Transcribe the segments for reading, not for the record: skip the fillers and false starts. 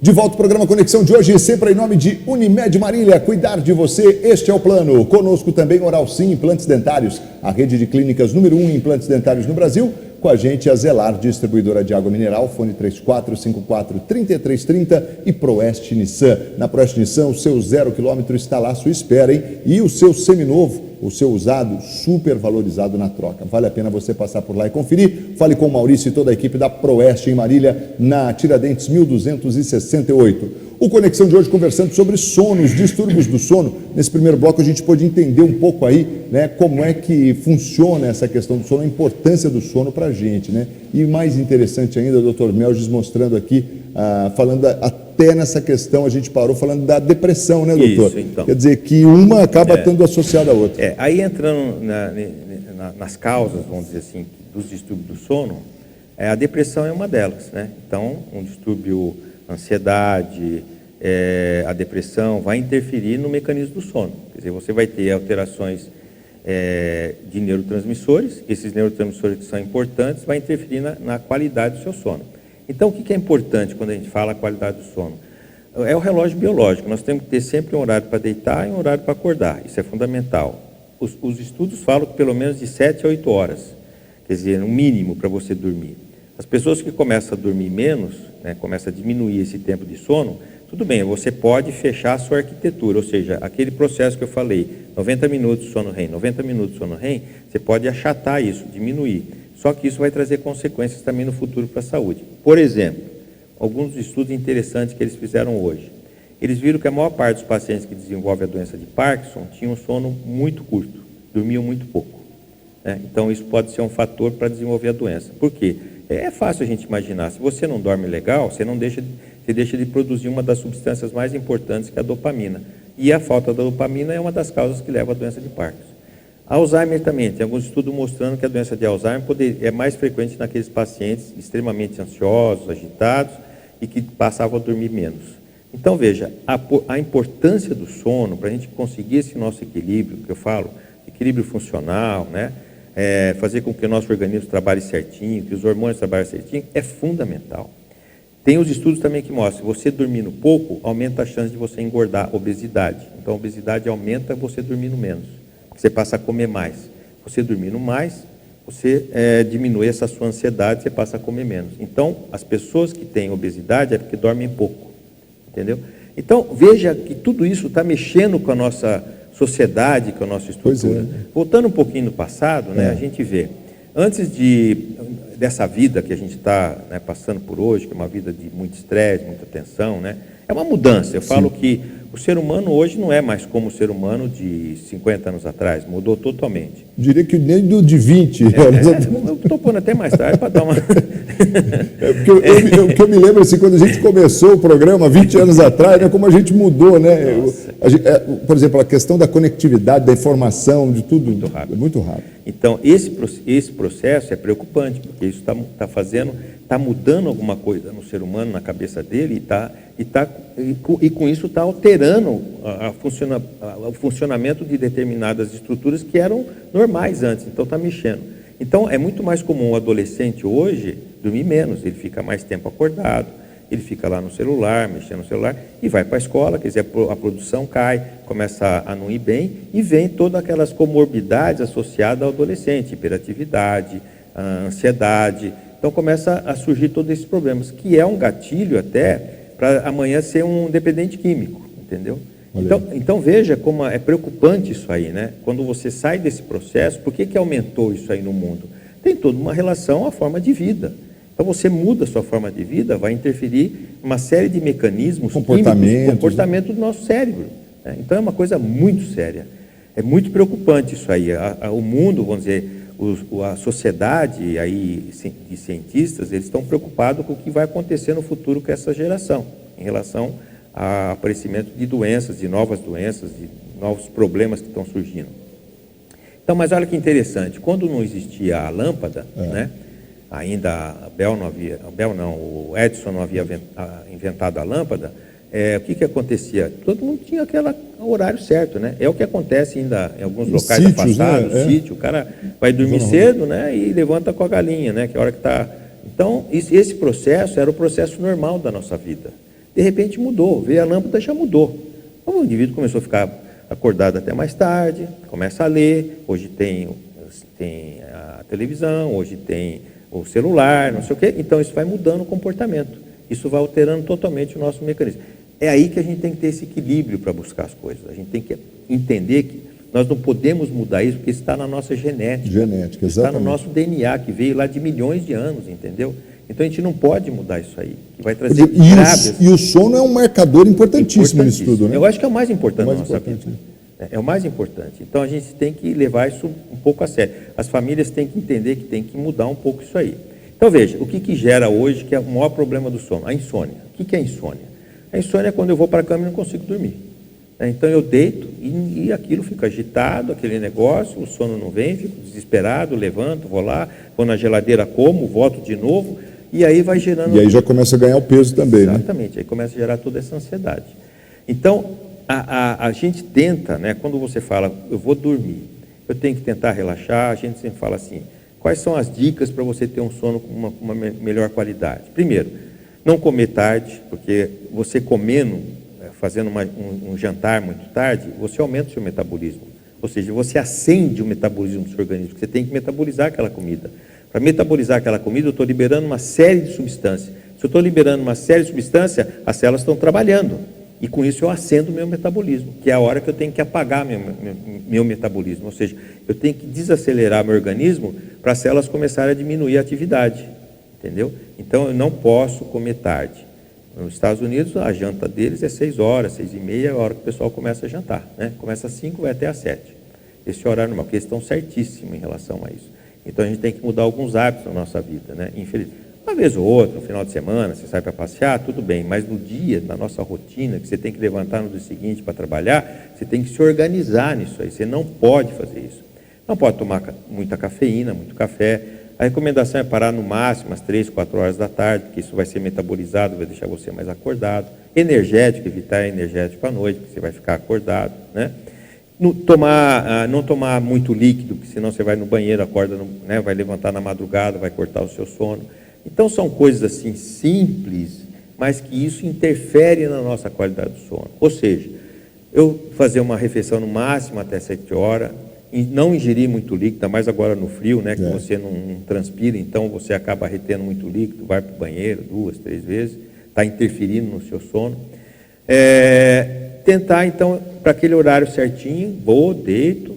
De volta ao programa Conexão de hoje, sempre em nome de Unimed Marília, cuidar de você, este é o plano. Conosco também Oral Sim, implantes dentários, a rede de clínicas número 1 em implantes dentários no Brasil. Com a gente a Zelar, distribuidora de água mineral, fone 3454-3330 e Proeste Nissan. Na Proeste Nissan, o seu 0 km está lá à sua espera, hein? E o seu seminovo, o seu usado, super valorizado na troca. Vale a pena você passar por lá e conferir. Fale com o Maurício e toda a equipe da Proeste em Marília, na Tiradentes 1268. O Conexão de hoje conversando sobre sono, os distúrbios do sono. Nesse primeiro bloco a gente pôde entender um pouco aí, né, como é que funciona essa questão do sono, a importância do sono para a gente, né? E mais interessante ainda, o Dr. Melges mostrando aqui, falando até nessa questão, a gente parou falando da depressão, né, doutor? Isso, então. Quer dizer que uma acaba estando associada à outra. Aí entrando nas causas, vamos dizer assim, dos distúrbios do sono, a depressão é uma delas, né? Então, um distúrbio, ansiedade, a depressão vai interferir no mecanismo do sono. Quer dizer, você vai ter alterações de neurotransmissores, esses neurotransmissores que são importantes, vai interferir na qualidade do seu sono. Então, o que é importante quando a gente fala a qualidade do sono? É o relógio biológico, nós temos que ter sempre um horário para deitar e um horário para acordar, isso é fundamental. Os estudos falam que pelo menos de 7 a 8 horas, quer dizer, no mínimo para você dormir. As pessoas que começam a dormir menos, né, começam a diminuir esse tempo de sono, tudo bem, você pode fechar a sua arquitetura, ou seja, aquele processo que eu falei, 90 minutos sono REM, 90 minutos sono REM, você pode achatar isso, diminuir. Só que isso vai trazer consequências também no futuro para a saúde. Por exemplo, alguns estudos interessantes que eles fizeram hoje. Eles viram que a maior parte dos pacientes que desenvolvem a doença de Parkinson tinham um sono muito curto, dormiam muito pouco, né? Então isso pode ser um fator para desenvolver a doença. Por quê? É fácil a gente imaginar, se você não dorme legal, você deixa de produzir uma das substâncias mais importantes, que é a dopamina. E a falta da dopamina é uma das causas que leva à doença de Parkinson. Alzheimer também, tem alguns estudos mostrando que a doença de Alzheimer é mais frequente naqueles pacientes extremamente ansiosos, agitados e que passavam a dormir menos. Então, veja, a importância do sono para a gente conseguir esse nosso equilíbrio, que eu falo, equilíbrio funcional, né? Fazer com que o nosso organismo trabalhe certinho, que os hormônios trabalhem certinho, é fundamental. Tem os estudos também que mostram que você dormindo pouco, aumenta a chance de você engordar, obesidade. Então, a obesidade aumenta você dormindo menos. Você passa a comer mais. Você dormindo mais, você diminui essa sua ansiedade, você passa a comer menos. Então, as pessoas que têm obesidade é porque dormem pouco, entendeu? Então, veja que tudo isso está mexendo com a nossa sociedade, com a nossa estrutura. Voltando um pouquinho no passado, né, a gente vê, antes dessa vida que a gente está, né, passando por hoje, que é uma vida de muito estresse, muita tensão, né, é uma mudança. Eu falo que o ser humano hoje não é mais como o ser humano de 50 anos atrás, mudou totalmente. Diria que nem do de 20. Eu estou pondo até mais tarde para dar uma... Porque eu me lembro assim, quando a gente começou o programa, 20 anos atrás, né, como a gente mudou, né? Por exemplo, a questão da conectividade, da informação, de tudo, muito rápido. Muito rápido. Então, esse processo é preocupante, porque isso está mudando alguma coisa no ser humano, na cabeça dele, e com isso está alterando o funcionamento de determinadas estruturas que eram normais antes, então está mexendo. Então, é muito mais comum o adolescente hoje dormir menos, ele fica mais tempo acordado, ele fica lá no celular, mexendo no celular, e vai para a escola, quer dizer, a produção cai, começa a não ir bem, e vem todas aquelas comorbidades associadas ao adolescente, hiperatividade, ansiedade. Então, começa a surgir todos esses problemas, que é um gatilho até para amanhã ser um dependente químico, entendeu? Então, veja como é preocupante isso aí, né? Quando você sai desse processo, por que aumentou isso aí no mundo? Tem toda uma relação à forma de vida. Então, você muda a sua forma de vida, vai interferir em uma série de mecanismos químicos, comportamento do nosso cérebro, né? Então, é uma coisa muito séria. É muito preocupante isso aí. O mundo, vamos dizer, a sociedade aí, de cientistas, eles estão preocupados com o que vai acontecer no futuro com essa geração, em relação ao aparecimento de doenças, de novas doenças, de novos problemas que estão surgindo. Então, mas olha que interessante, quando não existia a lâmpada, né, ainda o Edison não havia inventado a lâmpada, o que acontecia? Todo mundo tinha aquele horário certo, né? É o que acontece ainda em alguns locais afastados, né? Sítio, o cara vai dormir cedo, né, e levanta com a galinha, né, que é a hora que está... Então, esse processo era o processo normal da nossa vida. De repente mudou, veio a lâmpada, já mudou. Então, o indivíduo começou a ficar acordado até mais tarde, começa a ler, hoje tem a televisão, hoje tem o celular, não sei o quê, então isso vai mudando o comportamento, isso vai alterando totalmente o nosso mecanismo. É aí que a gente tem que ter esse equilíbrio para buscar as coisas, a gente tem que entender que nós não podemos mudar isso, porque isso está na nossa genética, Genética, está no exatamente. nosso DNA, que veio lá de milhões de anos, entendeu? Então a gente não pode mudar isso aí, que vai trazer graves. E o sono é um marcador importantíssimo nisso tudo, né? Eu acho que é o mais importante O mais da nossa importante, vida. É o mais importante. Então a gente tem que levar isso um pouco a sério. As famílias têm que entender que tem que mudar um pouco isso aí. Então veja, o que gera hoje, que é o maior problema do sono? A insônia. O que é a insônia? A insônia é quando eu vou para a cama e não consigo dormir. Então eu deito e aquilo fica agitado, aquele negócio, o sono não vem, fico desesperado, levanto, vou lá, vou na geladeira, como, volto de novo, e aí vai gerando... E aí já começa a ganhar o peso também, né? Exatamente, aí começa a gerar toda essa ansiedade. Então, a gente tenta, né, quando você fala, eu vou dormir, eu tenho que tentar relaxar, a gente sempre fala assim, quais são as dicas para você ter um sono com uma melhor qualidade? Primeiro, não comer tarde, porque você comendo, fazendo um jantar muito tarde, você aumenta o seu metabolismo. Ou seja, você acende o metabolismo do seu organismo, você tem que metabolizar aquela comida. Para metabolizar aquela comida, eu estou liberando uma série de substâncias. Se eu estou liberando uma série de substâncias, as células estão trabalhando. E com isso eu acendo o meu metabolismo, que é a hora que eu tenho que apagar meu metabolismo. Ou seja, eu tenho que desacelerar meu organismo para as células começarem a diminuir a atividade. Entendeu? Então eu não posso comer tarde. Nos Estados Unidos, a janta deles é 6 horas, 6h30, é a hora que o pessoal começa a jantar. Né? Começa às 5, vai até às 7. Esse é o horário normal, porque eles estão certíssimos em relação a isso. Então a gente tem que mudar alguns hábitos na nossa vida, né? Infelizmente. Uma vez ou outra, no final de semana, você sai para passear, tudo bem, mas no dia, na nossa rotina, que você tem que levantar no dia seguinte para trabalhar, você tem que se organizar nisso aí, você não pode fazer isso. Não pode tomar muita cafeína, muito café. A recomendação é parar no máximo às 3, 4 horas da tarde, porque isso vai ser metabolizado, vai deixar você mais acordado. Energético, evitar energético à noite, porque você vai ficar acordado, né? Não tomar muito líquido, porque senão você vai no banheiro, acorda, né, vai levantar na madrugada, vai cortar o seu sono. Então são coisas assim simples, mas que isso interfere na nossa qualidade do sono. Ou seja, eu fazer uma refeição no máximo até 7 horas, e não ingerir muito líquido, ainda mais agora no frio, né, que você não transpira, então você acaba retendo muito líquido, vai para o banheiro 2, 3 vezes, está interferindo no seu sono. Tentar então, para aquele horário certinho, vou, deito,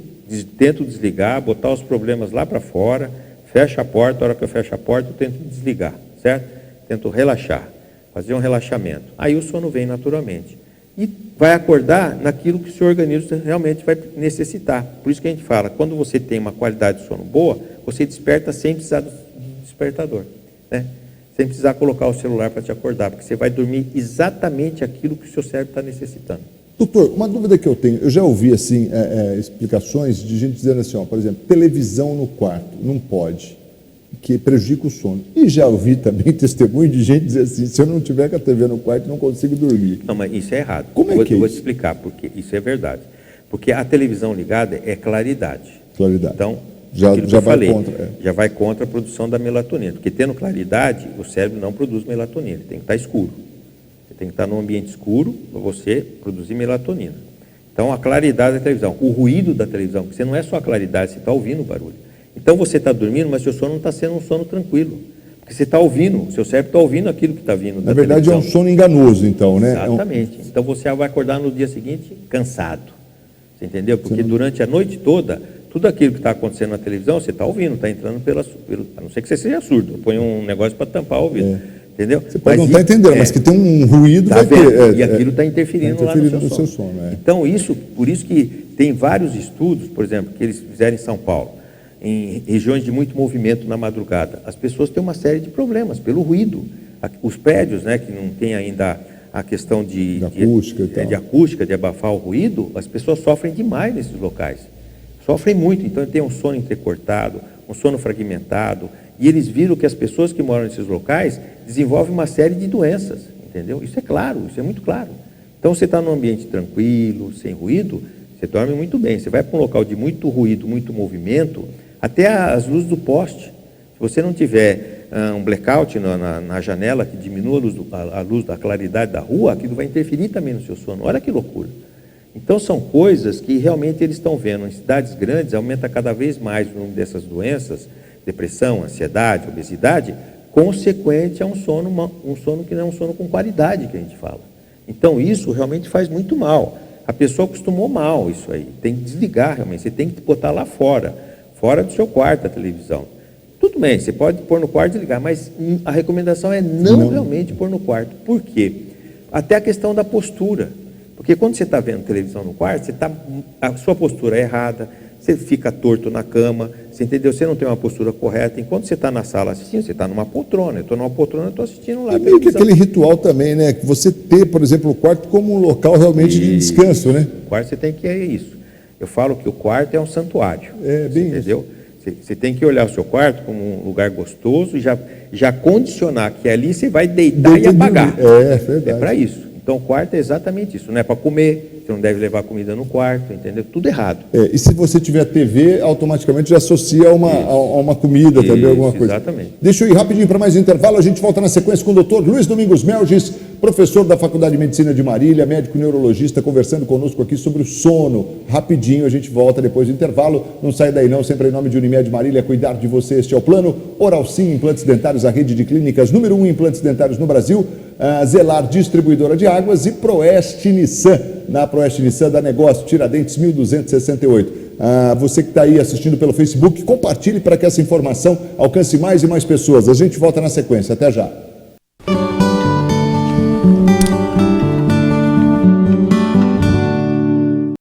tento desligar, botar os problemas lá para fora, fecho a porta, a hora que eu fecho a porta, eu tento desligar, certo? Tento relaxar, fazer um relaxamento. Aí o sono vem naturalmente. E vai acordar naquilo que o seu organismo realmente vai necessitar. Por isso que a gente fala, quando você tem uma qualidade de sono boa, você desperta sem precisar do despertador, né? Sem precisar colocar o celular para te acordar, porque você vai dormir exatamente aquilo que o seu cérebro está necessitando. Doutor, uma dúvida que eu tenho, eu já ouvi assim, explicações de gente dizendo assim, ó, por exemplo, televisão no quarto, não pode, que prejudica o sono. E já ouvi também testemunho de gente dizer assim, se eu não tiver com a TV no quarto, não consigo dormir. Não, mas isso é errado. Como é que é Eu vou te isso? explicar, porque isso é verdade. Porque a televisão ligada é claridade. Claridade. Então, já aquilo que eu vai falei, contra. já vai contra a produção da melatonina. Porque tendo claridade, o cérebro não produz melatonina, ele tem que estar escuro. Você tem que estar num ambiente escuro para você produzir melatonina. Então, a claridade da televisão, o ruído da televisão, porque você não é só a claridade, você está ouvindo o barulho. Então, você está dormindo, mas seu sono não está sendo um sono tranquilo. Porque você está ouvindo, o seu cérebro está ouvindo aquilo que está vindo da Na verdade, televisão. é um sono enganoso, então, né? Exatamente. Então, você vai acordar no dia seguinte cansado. Você entendeu? Porque durante a noite toda, tudo aquilo que está acontecendo na televisão, você está ouvindo, está entrando a não ser que você seja surdo. Põe um negócio para tampar o ouvido. Entendeu? Você pode não estar entendendo, mas que tem um ruído, tá vai ter. E aquilo está interferindo lá no seu sono. Então, por isso que tem vários estudos, por exemplo, que eles fizeram em São Paulo, em regiões de muito movimento na madrugada. As pessoas têm uma série de problemas pelo ruído. Os prédios, né, que não tem ainda a questão de acústica, de abafar o ruído, as pessoas sofrem demais nesses locais. Sofrem muito, então tem um sono entrecortado, um sono fragmentado, e eles viram que as pessoas que moram nesses locais desenvolvem uma série de doenças, entendeu? Isso é claro, isso é muito claro. Então, você está num ambiente tranquilo, sem ruído, você dorme muito bem. Você vai para um local de muito ruído, muito movimento, até as luzes do poste. Se você não tiver um blackout na janela que diminua a luz da claridade da rua, aquilo vai interferir também no seu sono. Olha que loucura. Então, são coisas que realmente eles estão vendo. Em cidades grandes, aumenta cada vez mais o número dessas doenças, depressão, ansiedade, obesidade, consequente a um sono que não é um sono com qualidade, que a gente fala. Então, isso realmente faz muito mal. A pessoa acostumou mal isso aí. Tem que desligar, realmente. Você tem que botar lá fora do seu quarto a televisão. Tudo bem, você pode pôr no quarto e desligar, mas a recomendação é não realmente pôr no quarto. Por quê? Até a questão da postura. Porque quando você está vendo televisão no quarto, a sua postura é errada, você fica torto na cama, você entendeu? Você não tem uma postura correta. Enquanto você está na sala assistindo, você está numa poltrona. Eu estou numa poltrona, eu estou assistindo lá. É meio que aquele ritual também, né? Que você ter, por exemplo, o quarto como um local realmente de descanso, né? O quarto você tem que é isso. Eu falo que o quarto é um santuário. É, bem isso. Entendeu? Você tem que olhar o seu quarto como um lugar gostoso e já condicionar que ali você vai deitar e apagar. É verdade. É para isso. Então, o quarto é exatamente isso. Não é para comer, você não deve levar comida no quarto, entendeu? Tudo errado. E se você tiver TV, automaticamente já associa a uma comida também, alguma coisa. Exatamente. Deixa eu ir rapidinho para mais intervalo. A gente volta na sequência com o Dr. Luiz Domingos Melges, professor da Faculdade de Medicina de Marília, médico neurologista, conversando conosco aqui sobre o sono. Rapidinho, a gente volta depois do intervalo. Não sai daí não, sempre em nome de Unimed Marília, cuidar de você. Este é o plano Oral Sim, implantes dentários, a rede de clínicas número 1 em implantes dentários no Brasil. Zelar, distribuidora de águas, e Proeste Nissan. Na Proeste Nissan dá negócio, Tiradentes 1268. Você que está aí assistindo pelo Facebook, compartilhe para que essa informação alcance mais e mais pessoas. A gente volta na sequência. Até já.